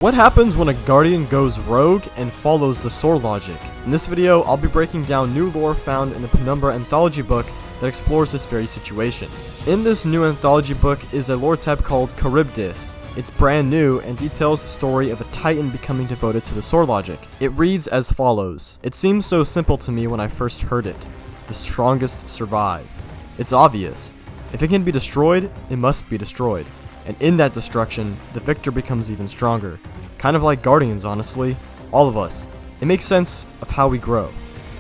What happens when a Guardian goes rogue and follows the sword logic? In this video, I'll be breaking down new lore found in the Penumbra anthology book that explores this very situation. In this new anthology book is a lore tab called Charybdis. It's brand new and details the story of a titan becoming devoted to the sword logic. It reads as follows. It seemed so simple to me when I first heard it. The strongest survive. It's obvious. If it can be destroyed, it must be destroyed. And in that destruction, the victor becomes even stronger. Kind of like Guardians, honestly. All of us. It makes sense of how we grow.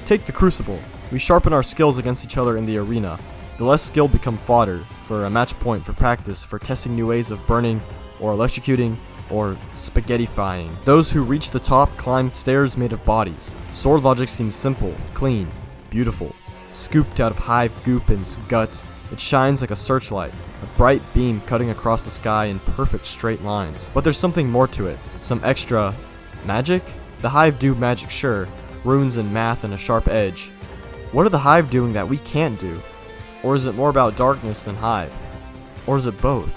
Take the Crucible. We sharpen our skills against each other in the arena. The less skilled become fodder, for a match point, for practice, for testing new ways of burning, or electrocuting, or spaghettifying. Those who reach the top climb stairs made of bodies. Sword logic seems simple, clean, beautiful. Scooped out of hive goop and guts, it shines like a searchlight, a bright beam cutting across the sky in perfect straight lines. But there's something more to it, some extra magic? The hive do magic, sure, runes and math and a sharp edge. What are the hive doing that we can't do? Or is it more about darkness than hive? Or is it both?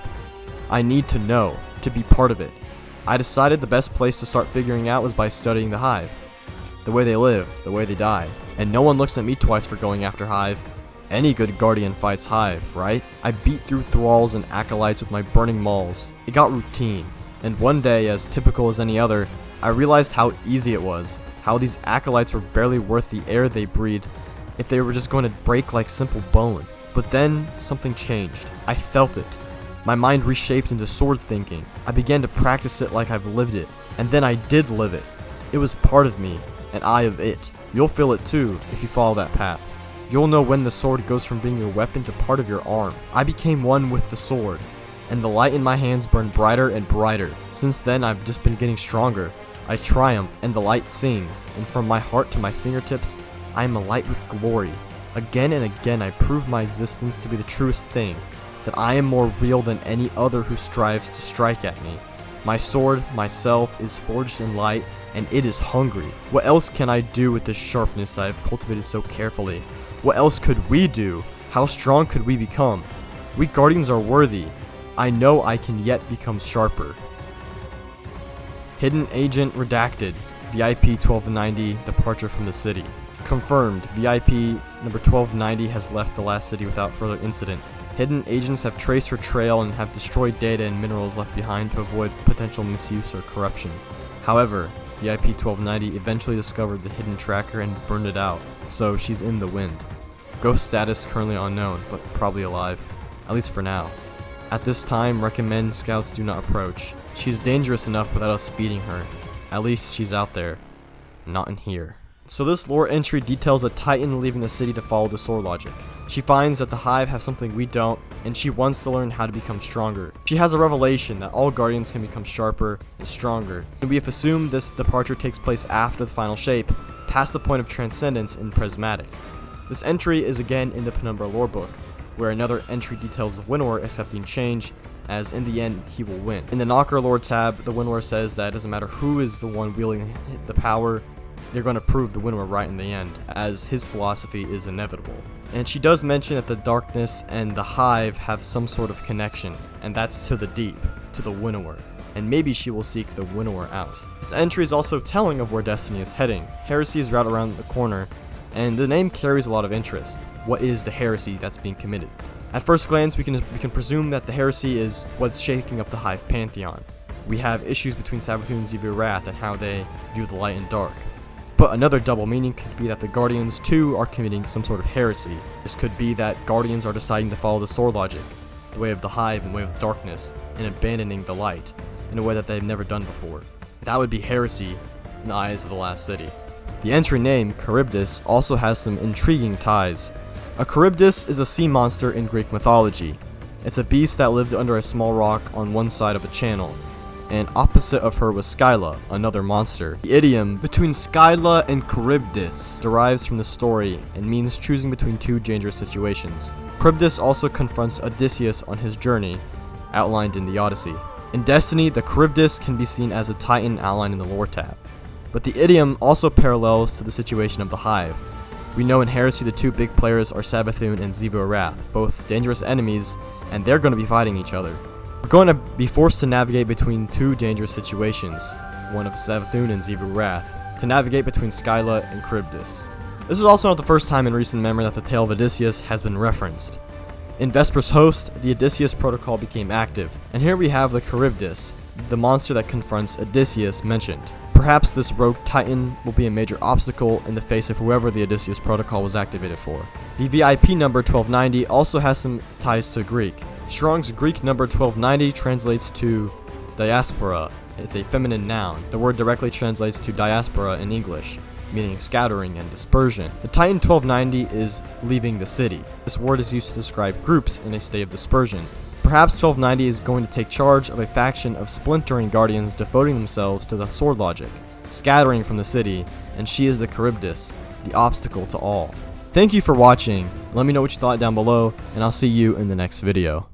I need to know, to be part of it. I decided the best place to start figuring out was by studying the hive. The way they live, the way they die. And no one looks at me twice for going after hive. Any good Guardian fights hive, right? I beat through thralls and acolytes with my burning mauls. It got routine. And one day, as typical as any other, I realized how easy it was. How these acolytes were barely worth the air they breathed if they were just going to break like simple bone. But then, something changed. I felt it. My mind reshaped into sword thinking. I began to practice it like I've lived it. And then I did live it. It was part of me, and I of it. You'll feel it too, if you follow that path. You'll know when the sword goes from being your weapon to part of your arm. I became one with the sword, and the light in my hands burned brighter and brighter. Since then, I've just been getting stronger. I triumph, and the light sings, and from my heart to my fingertips, I am alight with glory. Again and again, I prove my existence to be the truest thing, that I am more real than any other who strives to strike at me. My sword, myself, is forged in light, and it is hungry. What else can I do with this sharpness I have cultivated so carefully? What else could we do? How strong could we become? We Guardians are worthy. I know I can yet become sharper. Hidden Agent Redacted. VIP 1290, departure from the city. Confirmed, VIP number 1290 has left the last city without further incident. Hidden agents have traced her trail and have destroyed data and minerals left behind to avoid potential misuse or corruption. However, VIP 1290 eventually discovered the hidden tracker and burned it out, so she's in the wind. Ghost status currently unknown, but probably alive, at least for now. At this time, recommend scouts do not approach. She's dangerous enough without us feeding her. At least she's out there, not in here. So this lore entry details a titan leaving the city to follow the sword logic. She finds that the hive have something we don't, and she wants to learn how to become stronger. She has a revelation that all guardians can become sharper and stronger, and we have assumed this departure takes place after the final shape, past the point of transcendence in prismatic. This entry is again in the Penumbra lore book, where another entry details of Winnower accepting change, as in the end he will win. In the Knocker lore tab, the Winnower says that it doesn't matter who is the one wielding the power, they're going to prove the Winnower right in the end, as his philosophy is inevitable. And she does mention that the darkness and the hive have some sort of connection, and that's to the deep, to the Winnower. And maybe she will seek the Winnower out. This entry is also telling of where Destiny is heading. Heresy is right around the corner, and the name carries a lot of interest. What is the heresy that's being committed? At first glance, we can presume that the heresy is what's shaking up the hive pantheon. We have issues between Sabathun and Zevir Wrath and how they view the light and dark. But another double meaning could be that the Guardians too are committing some sort of heresy. This could be that Guardians are deciding to follow the sword logic, the way of the hive and way of darkness, and abandoning the light in a way that they've never done before. That would be heresy in the eyes of the last city. The entry name, Charybdis, also has some intriguing ties. A Charybdis is a sea monster in Greek mythology. It's a beast that lived under a small rock on one side of a channel, and opposite of her was Scylla, another monster. The idiom between Scylla and Charybdis derives from the story and means choosing between two dangerous situations. Charybdis also confronts Odysseus on his journey, outlined in the Odyssey. In Destiny, the Charybdis can be seen as a titan outlined in the lore tab. But the idiom also parallels to the situation of the hive. We know in Heresy the two big players are Sabathun and Zevir Wrath, both dangerous enemies, and they're going to be fighting each other. We're going to be forced to navigate between two dangerous situations, one of Savathun and Xivu Wrath, to navigate between Skyla and Charybdis. This is also not the first time in recent memory that the tale of Odysseus has been referenced. In Vesper's Host, the Odysseus protocol became active, and here we have the Charybdis, the monster that confronts Odysseus mentioned. Perhaps this rogue titan will be a major obstacle in the face of whoever the Odysseus protocol was activated for. The VIP number 1290 also has some ties to Greek. Strong's Greek number 1290 translates to diaspora. It's a feminine noun. The word directly translates to diaspora in English, meaning scattering and dispersion. The Titan 1290 is leaving the city. This word is used to describe groups in a state of dispersion. Perhaps 1290 is going to take charge of a faction of splintering guardians devoting themselves to the sword logic, scattering from the city, and she is the Charybdis, the obstacle to all. Thank you for watching. Let me know what you thought down below, and I'll see you in the next video.